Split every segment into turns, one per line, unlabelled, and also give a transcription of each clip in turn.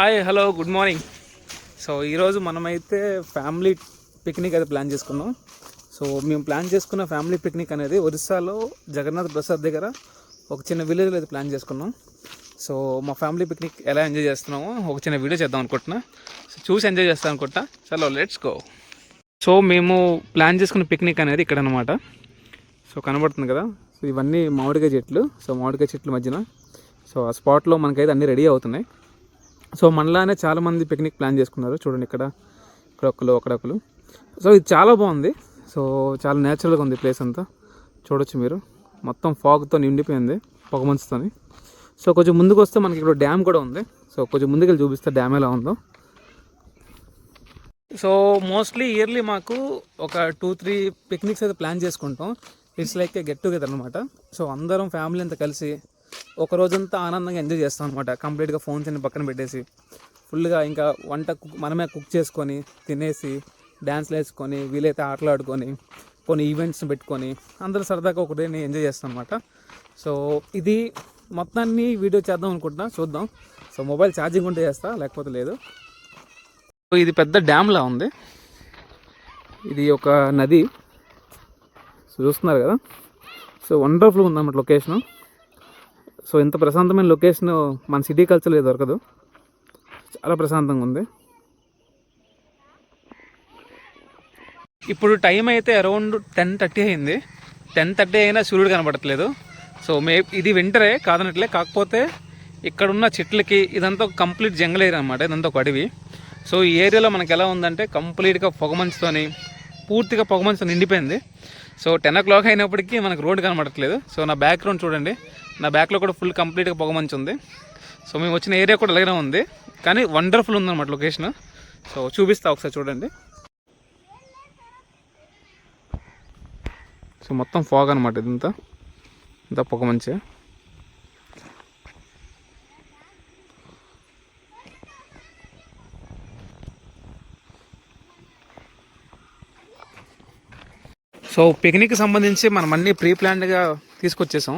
Hi hello good morning. So ఈరోజు మనమైతే family picnic అయితే ప్లాన్ చేసుకున్నాం. సో మేము ప్లాన్ చేసుకున్న ఫ్యామిలీ పిక్నిక్ అనేది ఒరిస్సాలో జగన్నాథ్ ప్రసాద్ దగ్గర ఒక చిన్న విలేజ్లో అయితే ప్లాన్ చేసుకున్నాం. సో మా ఫ్యామిలీ పిక్నిక్ ఎలా ఎంజాయ్ చేస్తున్నామో ఒక చిన్న వీడియో చేద్దాం అనుకుంటున్నా. సో చూసి ఎంజాయ్ చేస్తాం అనుకుంటా. చలో లెట్స్ గో. సో మేము ప్లాన్ చేసుకున్న పిక్నిక్ అనేది ఇక్కడ అనమాట. సో కనబడుతుంది కదా, సో ఇవన్నీ మామిడికాయ చెట్లు. సో మామిడికాయ చెట్ల మధ్యన సో ఆ స్పాట్లో మనకైతే అన్నీ రెడీ అవుతున్నాయి. సో మనలానే చాలామంది పిక్నిక్ ప్లాన్ చేసుకున్నారు. చూడండి ఇక్కడ ఒకరు అక్కడొకరు. సో ఇది చాలా బాగుంది. సో చాలా నేచురల్గా ఉంది ప్లేస్ అంతా. చూడొచ్చు మీరు, మొత్తం ఫాగ్తో నిండిపోయింది, పొగమంచుతో. సో కొంచెం ముందుకు వస్తే మనకి ఇక్కడ డ్యామ్ కూడా ఉంది. సో కొంచెం ముందుకెళ్ళి చూపిస్తే డ్యామ్ ఎలా ఉందో. సో మోస్ట్లీ ఇయర్లీ మాకు ఒక 2-3 పిక్నిక్స్ అయితే ప్లాన్ చేసుకుంటాం. It's like A get together అనమాట. సో అందరం ఫ్యామిలీ అంతా కలిసి ఒక రోజంతా ఆనందంగా ఎంజాయ్ చేస్తాం అనమాట. కంప్లీట్గా ఫోన్స్ అన్ని పక్కన పెట్టేసి ఫుల్గా ఇంకా వంట మనమే కుక్ చేసుకొని తినేసి డ్యాన్స్లు వేసుకొని వీలైతే ఆటలాడుకొని కొన్ని ఈవెంట్స్ పెట్టుకొని అందరూ సరదాగా ఒకటే ఎంజాయ్ చేస్తాం అనమాట. సో ఇది మొత్తాన్ని వీడియో చేద్దాం అనుకుంటున్నా, చూద్దాం. సో మొబైల్ ఛార్జింగ్ ఉంటే చేస్తా, లేకపోతే లేదు. సో ఇది పెద్ద డ్యామ్లా ఉంది. ఇది ఒక నది. సో చూస్తున్నారు కదా, సో వండర్ఫుల్గా ఉందన్నమాట లొకేషను. సో ఇంత ప్రశాంతమైన లొకేషన్ మన సిటీ కల్చర్లో దొరకదు. చాలా ప్రశాంతంగా ఉంది. ఇప్పుడు టైం అయితే అరౌండ్ 10:30 అయింది. 10:30 అయినా సూర్యుడు కనబడట్లేదు. సో ఇది వింటరే కాదనట్లే, కాకపోతే ఇక్కడున్న చెట్లకి ఇదంతా కంప్లీట్ జంగల్ ఏరియా అనమాట. ఇదంతా ఒక అడవి. సో ఈ ఏరియాలో మనకి ఎలా ఉందంటే కంప్లీట్గా పొగమంచుతోని, పూర్తిగా పొగమంచుతో నిండిపోయింది. సో 10 o'clock అయినప్పటికీ మనకు రోడ్డు కనబడట్లేదు. సో నా బ్యాక్గ్రౌండ్ చూడండి, నా బ్యాక్లో కూడా ఫుల్ కంప్లీట్గా పొగమంచు ఉంది. సో మేము వచ్చిన ఏరియా కూడా అలాగే ఉంది, కానీ వండర్ఫుల్ ఉందన్నమాట లొకేషన్. సో చూపిస్తా ఒకసారి చూడండి. సో మొత్తం ఫాగ్ అనమాట ఇదంతా, ఇంత పొగమంచే. సో పిక్నిక్కి సంబంధించి మనం అన్నీ ప్రీ ప్లాన్డ్గా తీసుకొచ్చేసాం.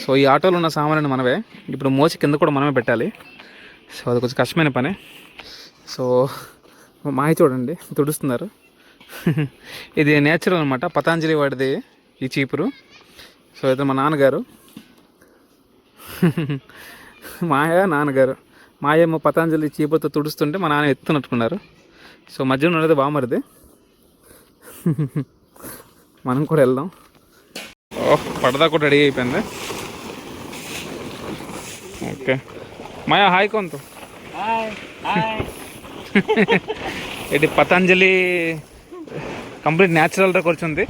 సో ఈ ఆటోలో ఉన్న సామాన్లు మనవే, ఇప్పుడు మోసి కింద కూడా మనమే పెట్టాలి. సో అది కొంచెం కష్టమైన పని. సో మాయ చూడండి తుడుస్తున్నారు. ఇది నేచురల్ అనమాట, పతాంజలి వాడిది ఈ చీపురు. సో ఇది మా నాన్నగారు, నాన్నగారు మాయేమో పతాంజలి చీపురుతో తుడుస్తుంటే మా నాన్న ఎత్తునట్టుకున్నారు. సో మధ్యలో ఉన్నది బామరిది. మనం కూడా వెళ్దాం. పడదా కూడా రెడీ అయిపోయింది. ఓకే మాయా హాయ్ కొంత ఇది పతంజలి కంప్లీట్ న్యాచురల్గా కూర్చుంది.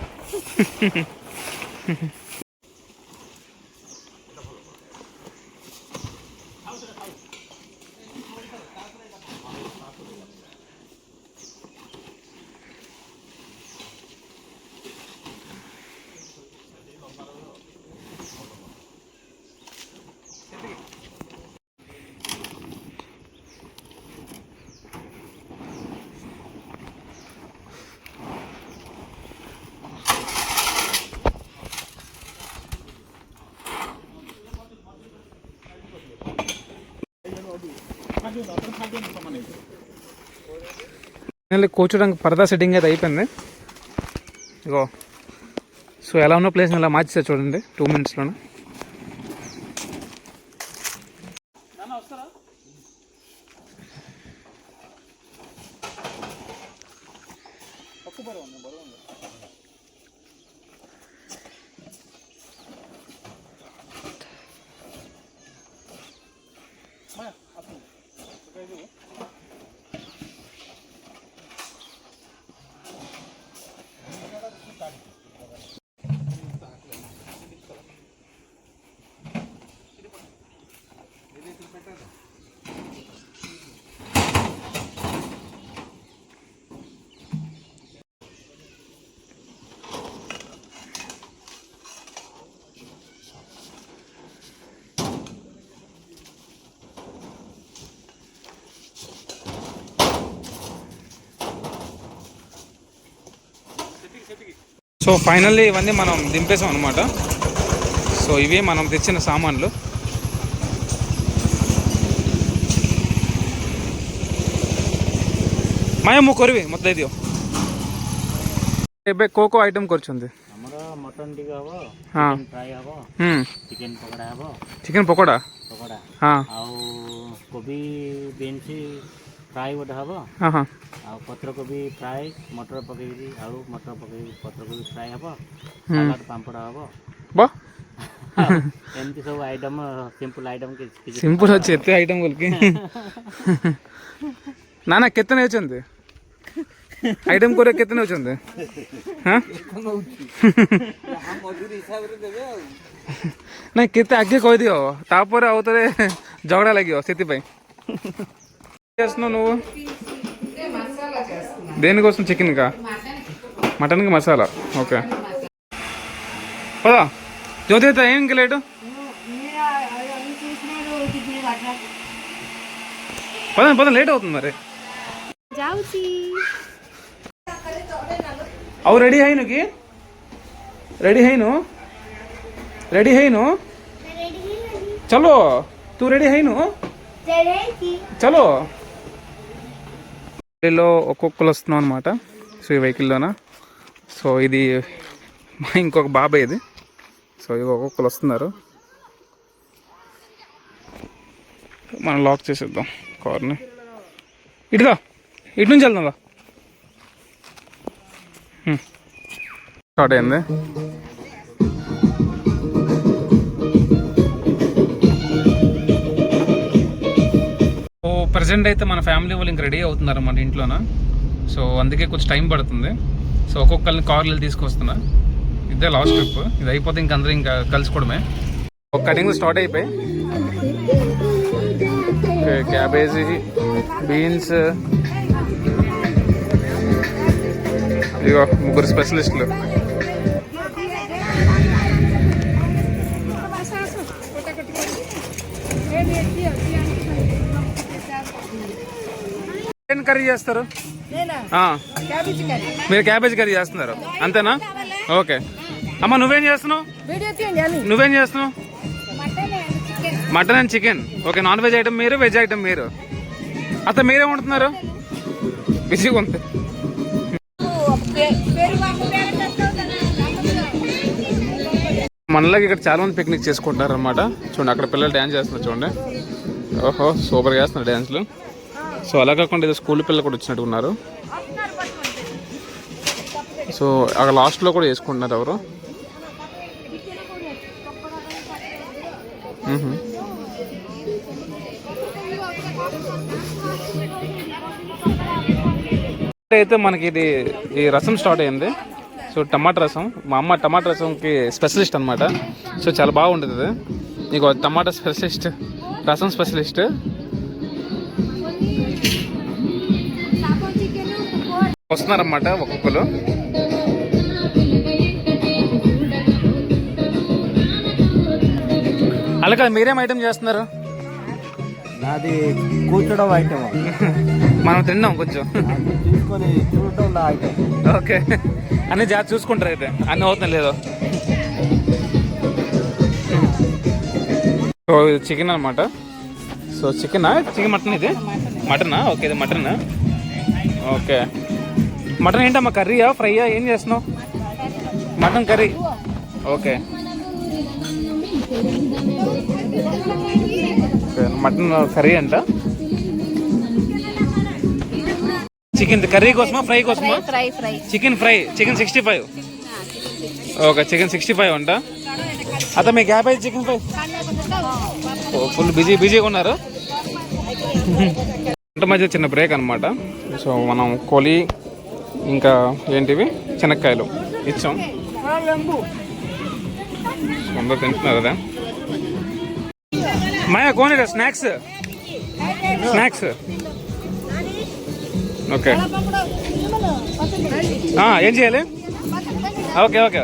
కూర్చోడానికి పరదా సెట్టింగ్ అయితే అయిపోయింది. ఇగో సో ఎలా ఉన్న ప్లేస్ని ఎలా మార్చేసారు చూడండి 2 minutesలోనే. సో ఫైనల్లీ ఇవన్నీ మనం దింపేసాం అనమాట. సో ఇవి మనం తెచ్చిన సామాన్లు. ମାୟା ମୁଁ କରିବି ମୋତେ ଦେଇଦିଅ। ଏବେ କୋଉ କୋଉ ଆଇଟମ୍ କରୁଛନ୍ତି?
ଆମର ମଟନ୍ ଟିକେ ହବ,
ହଁ
ଚିକେନ୍ ଫ୍ରାଏ ହବ, ଚିକେନ୍ ପକୋଡ଼ା ହବ,
ଚିକେନ୍ ପକୋଡ଼ା ହଁ
ଆଉ କୋବି ବିନ୍ସ ଫ୍ରାଏ ଗୋଟେ ହବ,
ହଁ ହଁ
ଆଉ ପତ୍ରକୋବି ଫ୍ରାଏ, ମଟର ପକେଇକି ଆଳୁ ମଟର ପକେଇକି ପତ୍ରକୋବି ଫ୍ରାଏ ହବ,
ହୁଁ
ସାଲାଡ଼ ପାମ୍ପଡ଼ ହବ।
ବା
ଆଉ ଏମିତି ସବୁ ଆଇଟମ୍, ସିମ୍ପଲ୍ ଆଇଟମ୍ କିଛି
ସିମ୍ପଲ୍ ଅଛି ଏତେ ଆଇଟମ୍ ବୋଲିକି। ନା ନା କେତେ ନେଉଛନ୍ତି ଆଇଟମ୍ କରିବା କେତେ ନେଉଛନ୍ତି? ହଁ ନାଇଁ କେତେ ଆଗେ କହିଦିଅ ତାପରେ ଆଉ ଥରେ ଝଗଡ଼ା ଲାଗିବ ସେଥିପାଇଁ। చేస్తున్నావు నువ్వు దేనికోసం చికెన్ కా మటన్కి మసాలా ఓకే పదా జ్యోతి అయితే ఏం ఇంకా లేటు పదండి పదండి లేట్ అవుతుంది మరి అవు రెడీ అయిను కి రెడీ అయిను రెడీ అయిను చలో తూ రెడీ అయిను చలో లో ఒక్కొక్కరు వస్తున్నాం అనమాట. సో ఈ వెహికల్లోన సో ఇది మా ఇంకొక బాబాయ్ ఇది. సో ఇవి ఒక్కొక్కరు వస్తున్నారు. మనం లాక్ చేసేద్దాం కార్ని. ఇటుదా ఇటు నుంచి వెళ్దాం. స్టార్ట్ అయింది. సో ప్రజెంట్ అయితే మన ఫ్యామిలీ వాళ్ళు ఇంక రెడీ అవుతున్నారు మన ఇంట్లోన. సో అందుకే కొంచెం టైం పడుతుంది. సో ఒక్కొక్కరిని కార్లు తీసుకొస్తున్నా. ఇదే లాస్ట్ ట్రిప్. ఇది అయిపోతే ఇంక అందరూ ఇంకా కలుసుకోవడమే. ఒక కటింగ్ స్టార్ట్ అయిపోయి క్యాబేజీ బీన్స్ ఇగో ముగ్గురు స్పెషలిస్టులు. ఏం కర్రీ చేస్తారు? మీరు క్యాబేజీ కర్రీ చేస్తున్నారు అంతేనా? ఓకే అమ్మ నువ్వేం చేస్తున్నావు? నువ్వేం చేస్తున్నావు? Mutton and chicken. Okay non veg item మీరు, వెజ్ ఐటమ్ మీరు. అత్త మీరేం వండుతున్నారు? బిజీగా ఉంది. మనలాగా ఇక్కడ చాలా మంది పిక్నిక్ చేసుకుంటున్నారు అనమాట. చూడండి అక్కడ పిల్లలు డ్యాన్స్ చేస్తున్నారు చూడండి. ఓహో సూపర్గా చేస్తున్నారు డ్యాన్స్లు. సో అలా కాకుండా ఏదో స్కూల్ పిల్లలు కూడా వచ్చినట్టు ఉన్నారు. సో అక్కడ లాస్ట్లో కూడా వేసుకుంటున్నారు ఎవరు. అయితే మనకి ఇది ఈ రసం స్టార్ట్ అయింది. సో టమాటా రసం. మా అమ్మ టమాటా రసంకి స్పెషలిస్ట్ అనమాట. సో చాలా బాగుంటుంది ఇది. నీకు టమాటా స్పెషలిస్ట్, రసం స్పెషలిస్ట్. వస్తున్నారన్నమాట ఒక్కొక్కరు. అలాగే మీరేం ఐటమ్ చేస్తున్నారు?
నాది కూర్చోడం ఐటమ్.
మనం తిన్నాం కొంచెం
తీసుకొని చూడటం నా ఐటమ్.
ఓకే అన్ని జాగ్రత్త చూసుకుంటారు అయితే అన్నీ అవుతుంది లేదో. సో ఇది చికెన్ అనమాట. సో చికెన్ మటన్ ఇది మటనా? ఓకే ఇది మటన్. ఓకే మటన్ ఏంటమ్మా కర్రీయా ఫ్రైయా ఏం చేస్తున్నావు? Mutton curry. Okay mutton curry అంట. చికెన్ కర్రీ కోసమా ఫ్రై కోసమా? Chicken fry. Chicken 65. Okay chicken 65 అంట. అత మీ క్యాబేజ్ చికెన్ ఫ్రై. ఫుల్ బిజీగా ఉన్నారు. వంట మధ్య చిన్న బ్రేక్ అనమాట. సో మనం కోలి ఇంకా ఏంటివి శనక్కాయలు ఇచ్చాం. అందరూ తింటున్నారు కదా. మాయా కోనే స్నాక్స్ ఓకే ఏం చేయాలి? ఓకే ఓకే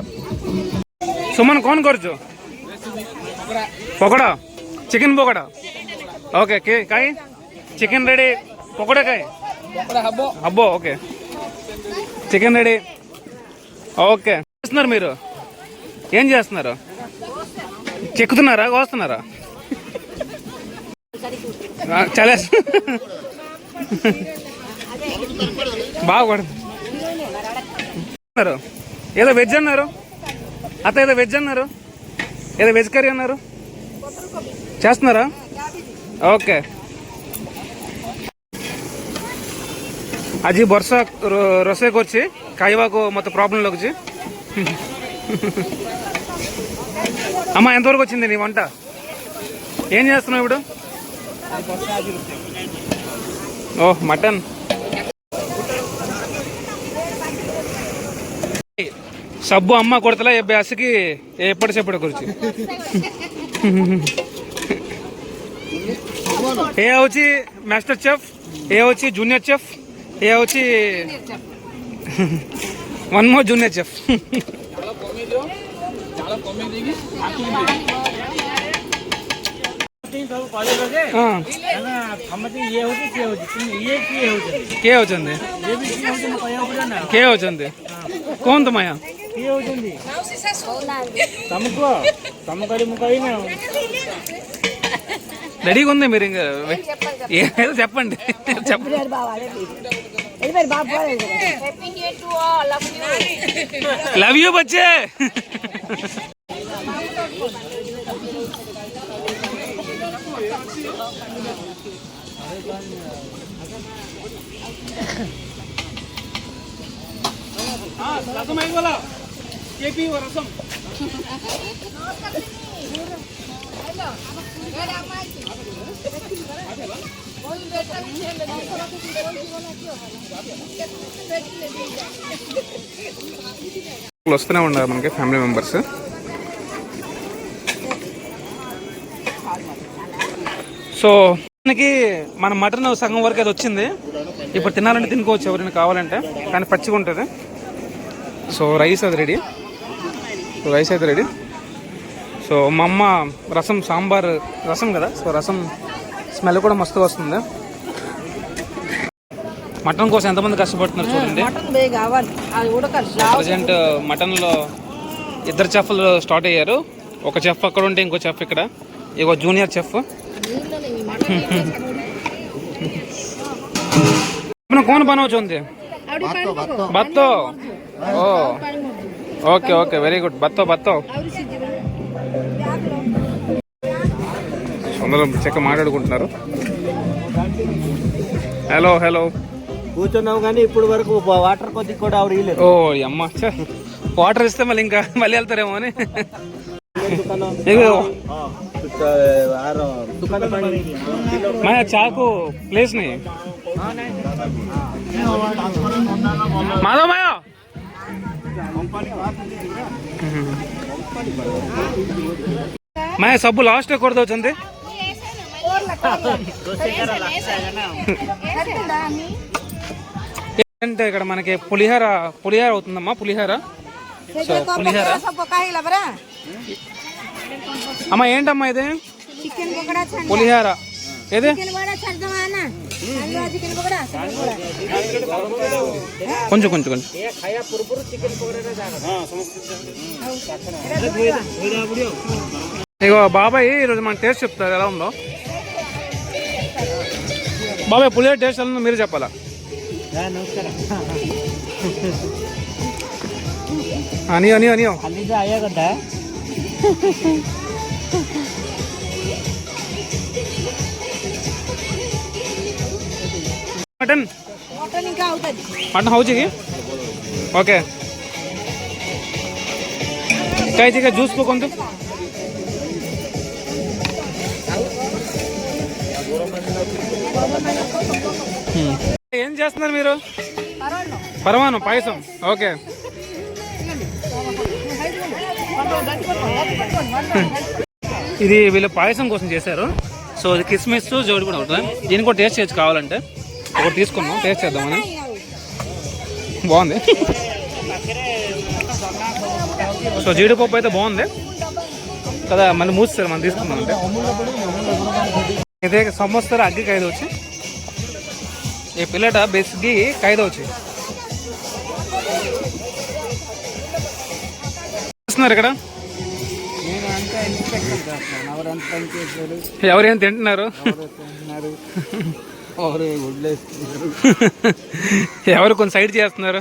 సుమన్ కోన్ కొరచు పకోడా చికెన్ పకోడా. ఓకే కాయ్ చికెన్ రెడీ. పకోడా కాయ్ అబ్బో. Okay chicken ready. ఓకే చేస్తున్నారు మీరు? ఏం చేస్తున్నారు? చెక్కుతున్నారా కోస్తున్నారా? చాలా బాగా పడుతుంది. ఏదో వెజ్ అన్నారు అత్త, ఏదో వెజ్ అన్నారు, ఏదో వెజ్ కర్రీ అన్నారు, చేస్తున్నారా? ओके आज वर्षा रोसे को खाइवा को मत प्रॉब्लम लगे अम्मा एंतवరకు వచ్చింది నీ వంట? ఏం చేస్తున్నావు ఇప్పుడు? ఓహ్ మటన్. సబ్బు అమ్మ కొడతలా అబ్బకి ఎప్పటి చెప్పడం గురించి ఏ వచ్చి మాస్టర్ చెఫ్, ఏ వచ్చి జూనియర్ చెఫ్, ఏ వచ్చి వన్ మోర్ జూనియర్ చెఫ్. कौन तुम्हारा రెడీగా ఉంది మీరు ఇంకా ఏదో చెప్పండి లవ్ యూ బచ్చే రసం అయిపోలా కేపీ రసం వస్తూనే ఉన్నారు మనకి ఫ్యామిలీ మెంబర్స్. సో మనకి మన మటన్ సగం వరకు అది వచ్చింది. ఇప్పుడు తినాలంటే తినుకోవచ్చు ఎవరైనా కావాలంటే, కానీ పచ్చిగా ఉంటుంది. సో రైస్ అది రెడీ, రైస్ అయితే రెడీ. సో మా అమ్మ రసం, సాంబార్, రసం కదా, సో రసం స్మెల్ కూడా మస్తుగా వస్తుంది. మటన్ కోసం ఎంతమంది కష్టపడుతున్నారు చూడండి. ప్రజెంట్ మటన్లో 2 చెఫ్లు స్టార్ట్ అయ్యారు. ఒక చెఫ్ అక్కడ ఉంటే ఇంకో చెఫ్ ఇక్కడ, ఇంకో జూనియర్ చెఫ్. कौन बनाओ चाहते बत्तो ओ ओके ओके वेरी गुड बत्तो बत्तो అందరం చెక్క మాట్లాడుకుంటున్నారు. హలో హలో
కూర్చున్నావు కానీ ఇప్పుడు వరకు వాటర్ కొద్ది కూడా ఆవిడ ఇవ్వలేదు.
ఓ అమ్మ, వాటర్ ఇస్తే మళ్ళీ ఇంకా మళ్ళీ వెళ్తారేమో అని. मैं चाकू प्लेस नहीं माधव माया मैं सब लास्ट कर दो चंदे అంటే ఇక్కడ మనకి పులిహార అవుతుందమ్మా. పులిహార, సో పులిహార అమ్మా. ఏంటమ్మా ఇది? పులిహార ఏదే? కొంచెం కొంచెం కొంచెం ఇగో బాబాయ్ ఈరోజు మన టేస్ట్ చెప్తారు ఎలా ఉందో. బాబాయ్ పులిహార టేస్ట్ ఎలా ఉందో మీరు చెప్పాలా? అనియో అనియో అనియో मटन मटन हो जी ओके काय जी जूस को ఏం చేస్తున్నారు మీరు? పరమాను పాయసం. ఓకే, ఇది వీళ్ళు పాయసం కోసం చేశారు. సో ఇది కిస్మిస్ జోడి కూడా ఉంటుంది. దీన్ని కూడా టేస్ట్ చేయొచ్చు కావాలంటే. ఒకటి తీసుకున్నాం, టేస్ట్ చేద్దామని. బాగుంది. సో జీడిపప్పు అయితే బాగుంది కదా, మళ్ళీ మూస్తారు మనం తీసుకుందాం అంటే. ఇదే సమోసార అగ్గి ఖైదు వచ్చి ఈ పిల్లట బెస్గి ఖైదు వచ్చి చూస్తున్నారు ఇక్కడ. ఎవరేం తింటున్నారు? ఎవరు కొంచెం సైడ్ చేస్తున్నారు.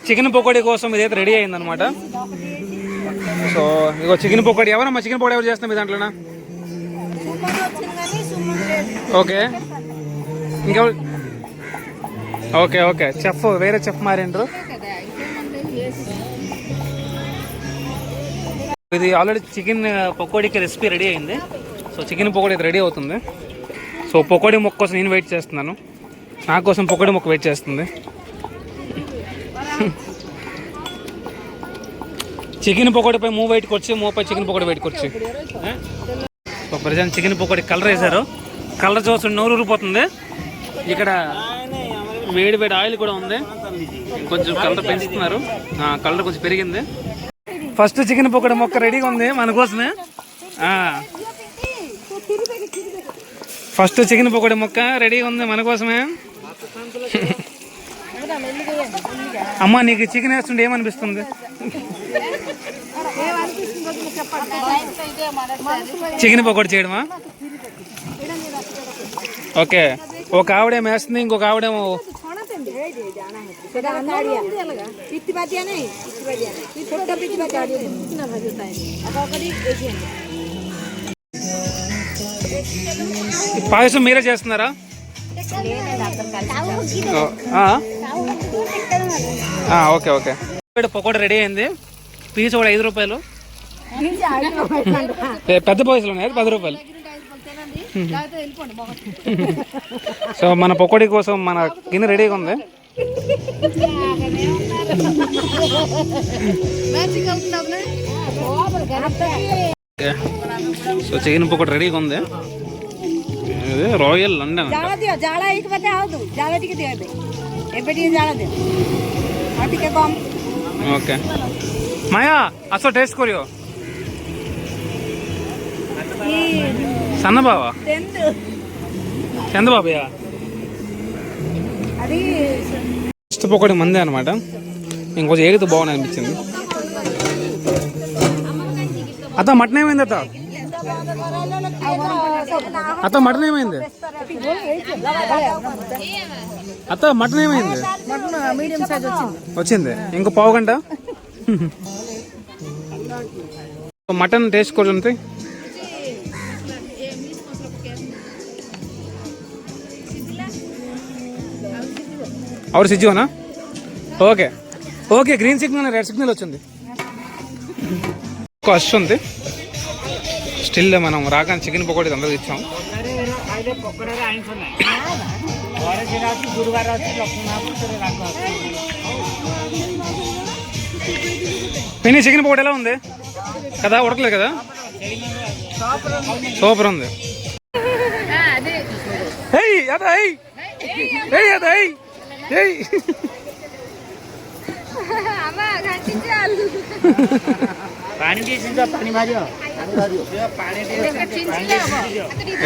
చికెన్ పకోడీ కోసం ఇదైతే రెడీ అయిందనమాట. సో ఇగో చికెన్ పకోడీ. ఎవరమ్మా చికెన్ పకోడీ ఎవరు చేస్తున్నారు మీ దాంట్లోనా? ఓకే, ఇంకెవరు? ఓకే ఓకే, చెఫ్ వేరే చెఫ్ మారిండ్రు. ఇది ఆల్రెడీ చికెన్ పకోడీకి రెసిపీ రెడీ అయింది. సో చికెన్ పకోడీ రెడీ అవుతుంది. సో పకోడీ ముక్క కోసం నేను వెయిట్ చేస్తున్నాను. నా కోసం పకోడీ ముక్క వెయిట్ చేస్తుంది. చికెన్ పకోడీపై మూవ్ బయటకు వచ్చి, మూవ్ పై చికెన్ పకోడీ బయటకు వచ్చి. So present chicken pakodi colour వేశారు. కలర్ చూసి నోరు ఊరిపోతుంది. ఇక్కడ వేడి వేడి ఆయిల్ కూడా ఉంది. కొంచెం కలర్ పెంచుతున్నారు. కలర్ కొంచెం పెరిగింది. ఫస్ట్ చికెన్ పకోడీ మొక్క రెడీగా ఉంది మన కోసమే. ఫస్ట్ చికెన్ పకోడీ మొక్క రెడీగా ఉంది మన కోసమే. అమ్మ నీకు చికెన్ వేస్తుంటే ఏమనిపిస్తుంది? చికెన్ పకోడీ చేయడమా? ఓకే, ఒక ఆవిడేమో వేస్తుంది, ఇంకొక ఆవిడేమో పాయసం మీరే చేస్తున్నారా? Okay okay. పకోడీ రెడీ అయింది. పీస్ కూడా 5 రూపాయలు. పెద్ద పాయసలు ఉన్నాయి 10 రూపాయలు. సో మన పకోడీ కోసం మన గిన్నె రెడీగా ఉంది. సో చికెన్ పకోడీ రెడీగా ఉంది. ఇది రాయల్ లండన్. ఓకే మాయా అసలు టేస్ట్ కొరియో సన్న బావా చందబాబయ్యా ఫస్ట్ పకోడీ మందే అనమాట. ఇంకొంచెం ఏగితే బాగుంది అనిపించింది. అత్త మటన్ ఏమైంది? అత్త మటన్ ఏమైంది? అత్త మటన్ ఏమైంది? వచ్చింది ఇంకో పావు గంట. మటన్ టేస్ట్ కూడా ఉంటాయి. और सिज्जू ना okay okay green signal red signal వచ్చింది. వస్తుంది స్టిల్ మనం రాగానే చికెన్ పకోడీ అందరికి ఇచ్చాం. పిన్ని చికెన్ పకోడీ ఎలా ఉంది కదా? ఉడకలేదు కదా? సూపర్ ఉంది.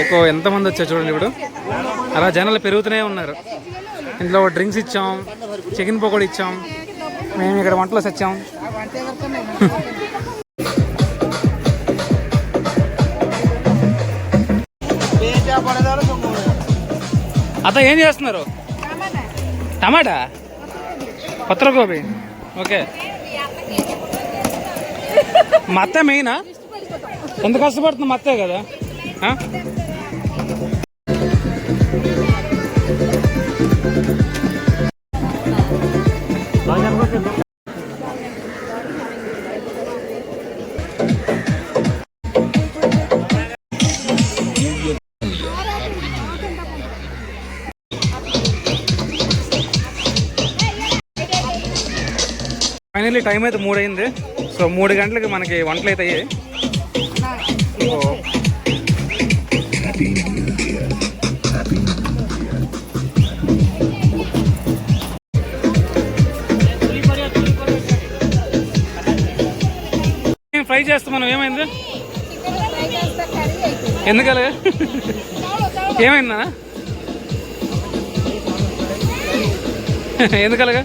ఎక్కువ ఎంతమంది వచ్చారు చూడండి. ఇప్పుడు అలా జనాలు పెరుగుతూనే ఉన్నారు. ఇంట్లో డ్రింక్స్ ఇచ్చాం, చికెన్ పకోడీ ఇచ్చాం, మేము ఇక్కడ వంటలో వచ్చాం. అత్త ఏం చేస్తున్నారు? టమాటా పత్రగోబీ. ఓకే మా అత్త మెయినా? ఎంత కష్టపడుతుంది మా అత్తే కదా. ఫైనల్లీ టైం అయితే 3 అయింది. సో 3 గంటలకి మనకి వంటలు అయితే అయ్యాయి. ఫ్రై చేస్తాం మనం. ఏమైంది? ఎందుకలాగా? ఏమైందా? ఎందుకలాగా?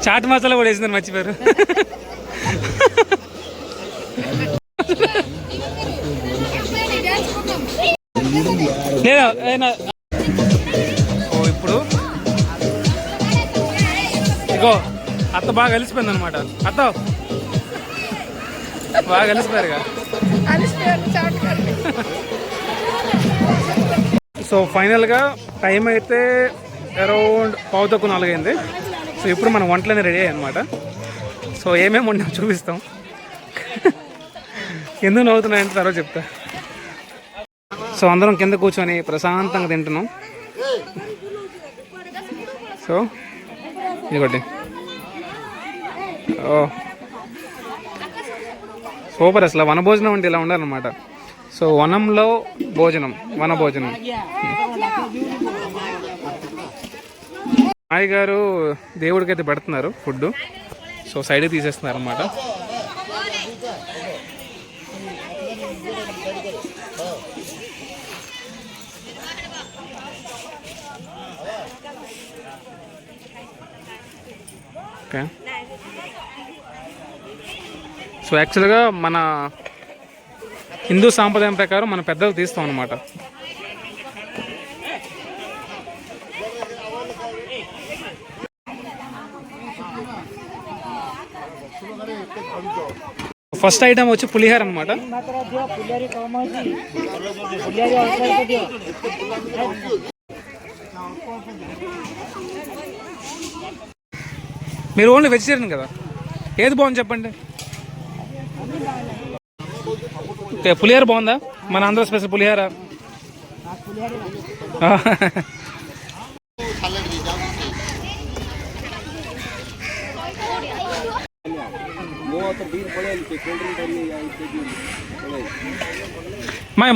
చాట్ మసాలా కూడా వేసిందని మర్చిపోయారు. లేదా సో ఇప్పుడు ఇగో అత్త బాగా కలిసిపోయింది అనమాట. అత్త బాగా కలిసిపోయారుగా. సో ఫైనల్గా టైం అయితే అరౌండ్ 3:45 అయింది. సో ఇప్పుడు మనం వంటలనే రెడీ అయ్యాయి అనమాట. సో ఏమేమి వండాం చూపిస్తాం. ఎందుకు నవ్వుతున్నాయంటే తర్వాత చెప్తా. సో అందరం కింద కూర్చొని ప్రశాంతంగా తింటున్నాం. సో ఇదిగోటి ఓ సూపర్. అసలు వనభోజనం అంటే ఇలా ఉండాలన్నమాట. సో వనంలో భోజనం, వనభోజనం. మాయ గారు దేవుడికి అయితే పెడుతున్నారు ఫుడ్. సో సైడ్కి తీసేస్తున్నారు అన్నమాట. ఓకే. సో యాక్చువల్గా మన హిందూ సాంప్రదాయం ప్రకారం మన పెద్దలు తీస్తాం అన్నమాట. ఫస్ట్ ఐటమ్ వచ్చి పులిహోర అనమాట. మీరు ఓన్లీ వెజిటేరియన్ కదా, ఏది బాగుంది చెప్పండి. ఓకే, పులిహోర బాగుందా? మన ఆంధ్ర స్పెషల్ పులిహోర.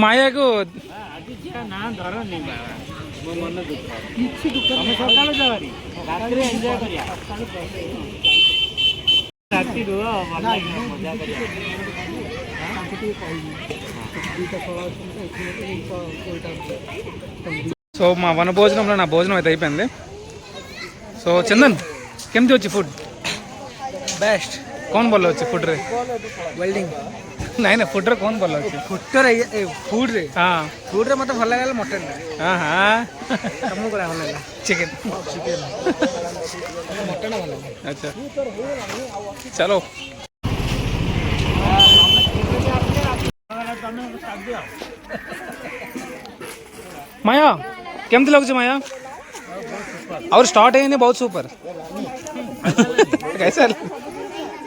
మాయకు సో మా వన భోజనంలో నా భోజనం అయితే అయిపోయింది. సో చందన్ केमती अच्छी फूड बेस्ट कौन बोल अच्छी फूड रे वेल्डिंग नहीं ना फूड रे कौन बोल अच्छी फूड रे फूड रे हाँ फूड रे मतलब भल लगा मटन हाँ हाँ तुमको भल लगा चिकन चिकन मटन भल अच्छा चलो माया केमती लगुच माया और स्टार्ट है बहुत सूपर कैसे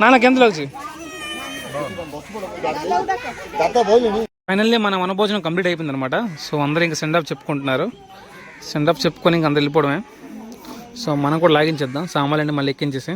नाना केमती लगुच ఫైనల్లీ మన వనభోజనం కంప్లీట్ అయిపోయింది అనమాట. సో అందరూ ఇంకా సెండ్ ఆఫ్ చెప్పుకుంటున్నారు. సెండ్ ఆఫ్ చెప్పుకొని ఇంక అందరు వెళ్ళిపోవడమే. సో మనం కూడా లాగించేద్దాం సామాన్లన్నీ మళ్ళీ ఎక్కించేసి.